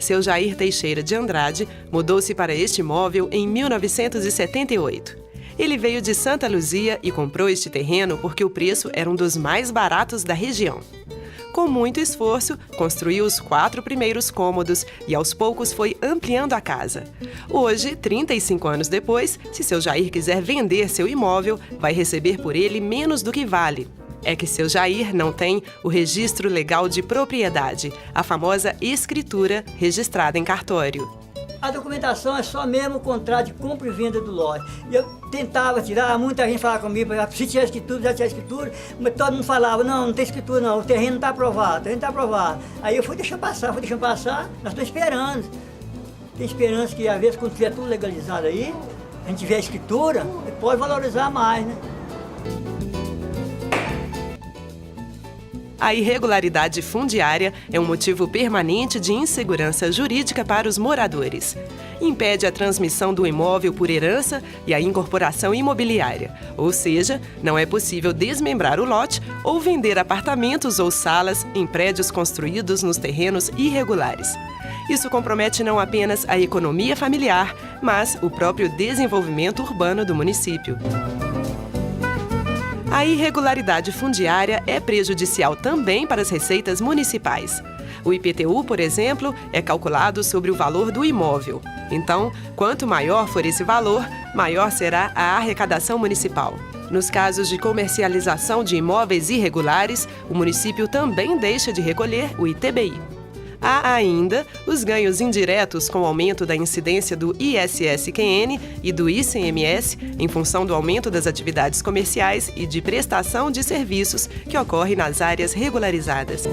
seu Jair Teixeira de Andrade mudou-se para este imóvel em 1978. Ele veio de Santa Luzia e comprou este terreno porque o preço era um dos mais baratos da região. Com muito esforço, construiu os 4 primeiros cômodos e aos poucos foi ampliando a casa. Hoje, 35 anos depois, se seu Jair quiser vender seu imóvel, vai receber por ele menos do que vale. É que seu Jair não tem o registro legal de propriedade, a famosa escritura registrada em cartório. A documentação é só mesmo o contrato de compra e venda do lote. E eu tentava tirar, muita gente falava comigo, se tinha escritura, já tinha escritura, mas todo mundo falava, não tem escritura não, o terreno não está aprovado, o terreno está aprovado. Aí eu fui deixando passar, nós estamos esperando. Tem esperança que, às vezes, quando tiver tudo legalizado aí, a gente tiver a escritura, pode valorizar mais, né? A irregularidade fundiária é um motivo permanente de insegurança jurídica para os moradores. Impede a transmissão do imóvel por herança e a incorporação imobiliária, ou seja, não é possível desmembrar o lote ou vender apartamentos ou salas em prédios construídos nos terrenos irregulares. Isso compromete não apenas a economia familiar, mas o próprio desenvolvimento urbano do município. A irregularidade fundiária é prejudicial também para as receitas municipais. O IPTU, por exemplo, é calculado sobre o valor do imóvel. Então, quanto maior for esse valor, maior será a arrecadação municipal. Nos casos de comercialização de imóveis irregulares, o município também deixa de recolher o ITBI. Há ainda os ganhos indiretos com o aumento da incidência do ISS-QN e do ICMS em função do aumento das atividades comerciais e de prestação de serviços que ocorre nas áreas regularizadas.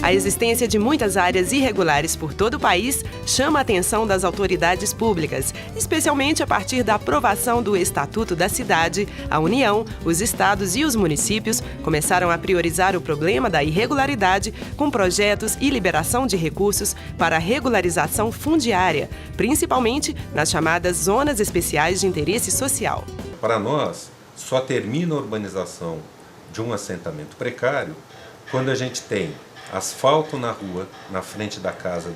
A existência de muitas áreas irregulares por todo o país chama a atenção das autoridades públicas, especialmente a partir da aprovação do Estatuto da Cidade. A União, os estados e os municípios começaram a priorizar o problema da irregularidade com projetos e liberação de recursos para a regularização fundiária, principalmente nas chamadas Zonas Especiais de Interesse Social. Para nós, só termina a urbanização de um assentamento precário quando a gente tem asfalto na rua, na frente da casa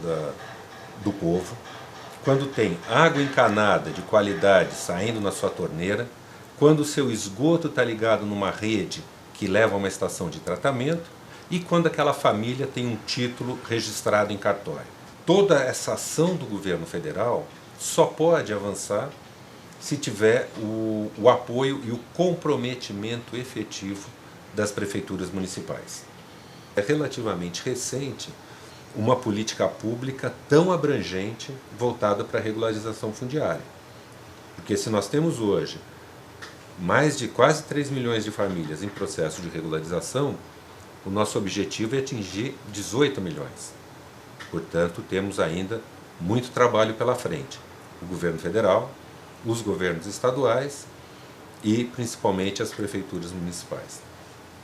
do povo, quando tem água encanada de qualidade saindo na sua torneira, quando o seu esgoto está ligado numa rede que leva a uma estação de tratamento e quando aquela família tem um título registrado em cartório. Toda essa ação do governo federal só pode avançar se tiver o apoio e o comprometimento efetivo das prefeituras municipais. É relativamente recente uma política pública tão abrangente voltada para a regularização fundiária. Porque se nós temos hoje mais de quase 3 milhões de famílias em processo de regularização, o nosso objetivo é atingir 18 milhões. Portanto, temos ainda muito trabalho pela frente. O governo federal, os governos estaduais e principalmente as prefeituras municipais.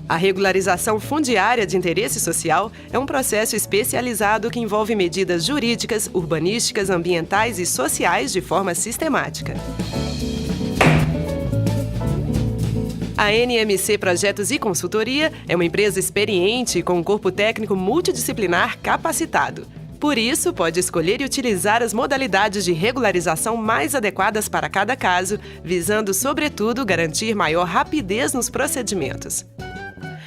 A regularização fundiária de interesse social é um processo especializado que envolve medidas jurídicas, urbanísticas, ambientais e sociais de forma sistemática. A NMC Projetos e Consultoria é uma empresa experiente com um corpo técnico multidisciplinar capacitado. Por isso, pode escolher e utilizar as modalidades de regularização mais adequadas para cada caso, visando, sobretudo, garantir maior rapidez nos procedimentos.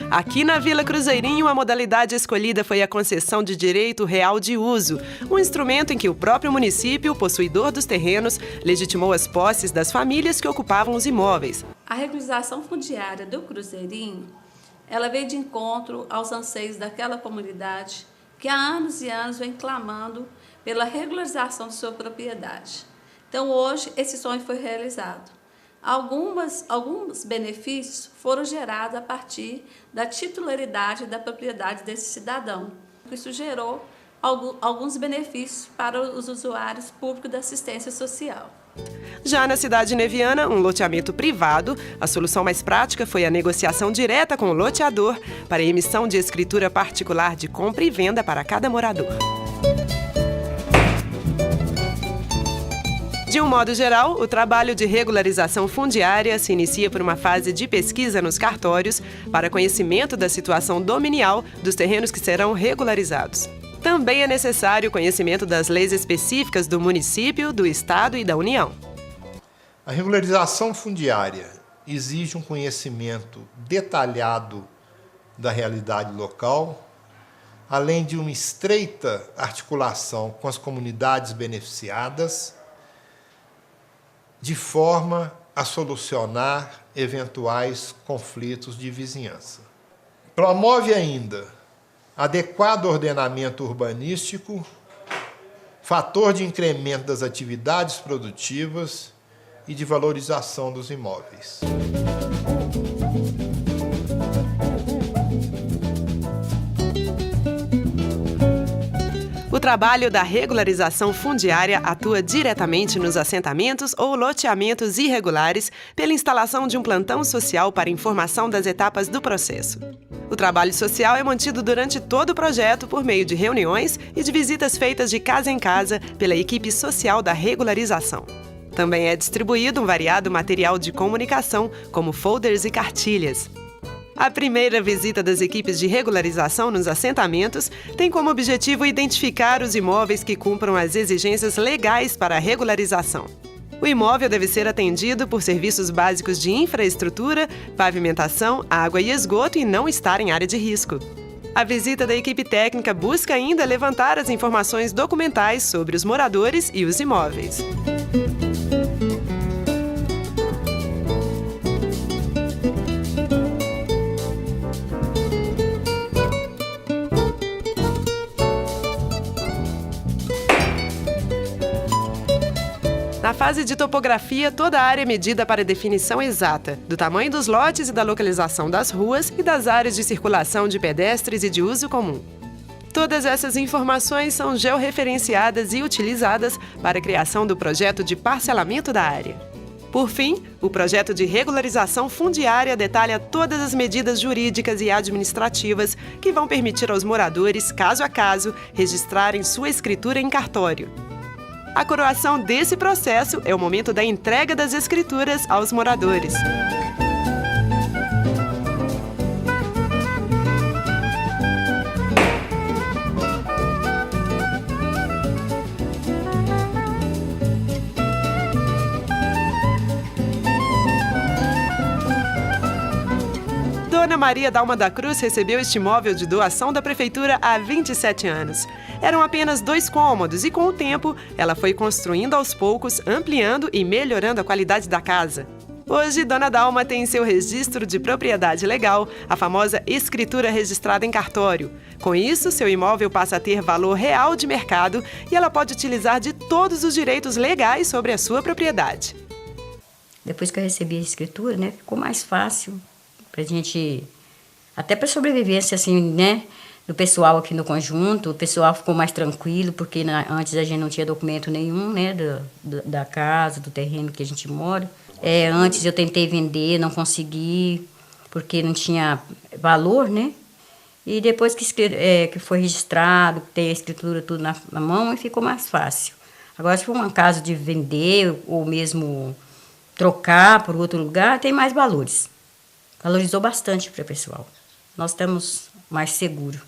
Aqui na Vila Cruzeirinho, a modalidade escolhida foi a concessão de direito real de uso, um instrumento em que o próprio município, possuidor dos terrenos, legitimou as posses das famílias que ocupavam os imóveis. A regularização fundiária do Cruzeirinho, ela veio de encontro aos anseios daquela comunidade que há anos e anos vem clamando pela regularização de sua propriedade. Então, hoje, esse sonho foi realizado. Alguns benefícios foram gerados a partir da titularidade da propriedade desse cidadão. Isso gerou alguns benefícios para os usuários públicos da assistência social. Já na cidade neviana, um loteamento privado, a solução mais prática foi a negociação direta com o loteador para a emissão de escritura particular de compra e venda para cada morador. De um modo geral, o trabalho de regularização fundiária se inicia por uma fase de pesquisa nos cartórios para conhecimento da situação dominial dos terrenos que serão regularizados. Também é necessário o conhecimento das leis específicas do município, do estado e da União. A regularização fundiária exige um conhecimento detalhado da realidade local, além de uma estreita articulação com as comunidades beneficiadas, de forma a solucionar eventuais conflitos de vizinhança. Promove ainda adequado ordenamento urbanístico, fator de incremento das atividades produtivas e de valorização dos imóveis. O trabalho da regularização fundiária atua diretamente nos assentamentos ou loteamentos irregulares pela instalação de um plantão social para informação das etapas do processo. O trabalho social é mantido durante todo o projeto por meio de reuniões e de visitas feitas de casa em casa pela equipe social da regularização. Também é distribuído um variado material de comunicação, como folders e cartilhas. A primeira visita das equipes de regularização nos assentamentos tem como objetivo identificar os imóveis que cumpram as exigências legais para a regularização. O imóvel deve ser atendido por serviços básicos de infraestrutura, pavimentação, água e esgoto e não estar em área de risco. A visita da equipe técnica busca ainda levantar as informações documentais sobre os moradores e os imóveis. Na fase de topografia, toda a área é medida para definição exata do tamanho dos lotes e da localização das ruas e das áreas de circulação de pedestres e de uso comum. Todas essas informações são georreferenciadas e utilizadas para a criação do projeto de parcelamento da área. Por fim, o projeto de regularização fundiária detalha todas as medidas jurídicas e administrativas que vão permitir aos moradores, caso a caso, registrarem sua escritura em cartório. A coroação desse processo é o momento da entrega das escrituras aos moradores. Dona Maria Dalma da Cruz recebeu este imóvel de doação da prefeitura há 27 anos. Eram apenas 2 cômodos e, com o tempo, ela foi construindo aos poucos, ampliando e melhorando a qualidade da casa. Hoje, Dona Dalma tem em seu registro de propriedade legal a famosa escritura registrada em cartório. Com isso, seu imóvel passa a ter valor real de mercado e ela pode utilizar de todos os direitos legais sobre a sua propriedade. Depois que eu recebi a escritura, né, ficou mais fácil pra gente, até para sobrevivência, assim, né, do pessoal aqui no conjunto. O pessoal ficou mais tranquilo, porque antes a gente não tinha documento nenhum, né, da casa, do terreno que a gente mora. Antes eu tentei vender, não consegui, porque não tinha valor, né, e depois que foi registrado, tem a escritura tudo na mão, ficou mais fácil. Agora, se for um caso de vender ou mesmo trocar por outro lugar, tem mais valores. Valorizou bastante para o pessoal. Nós estamos mais seguros.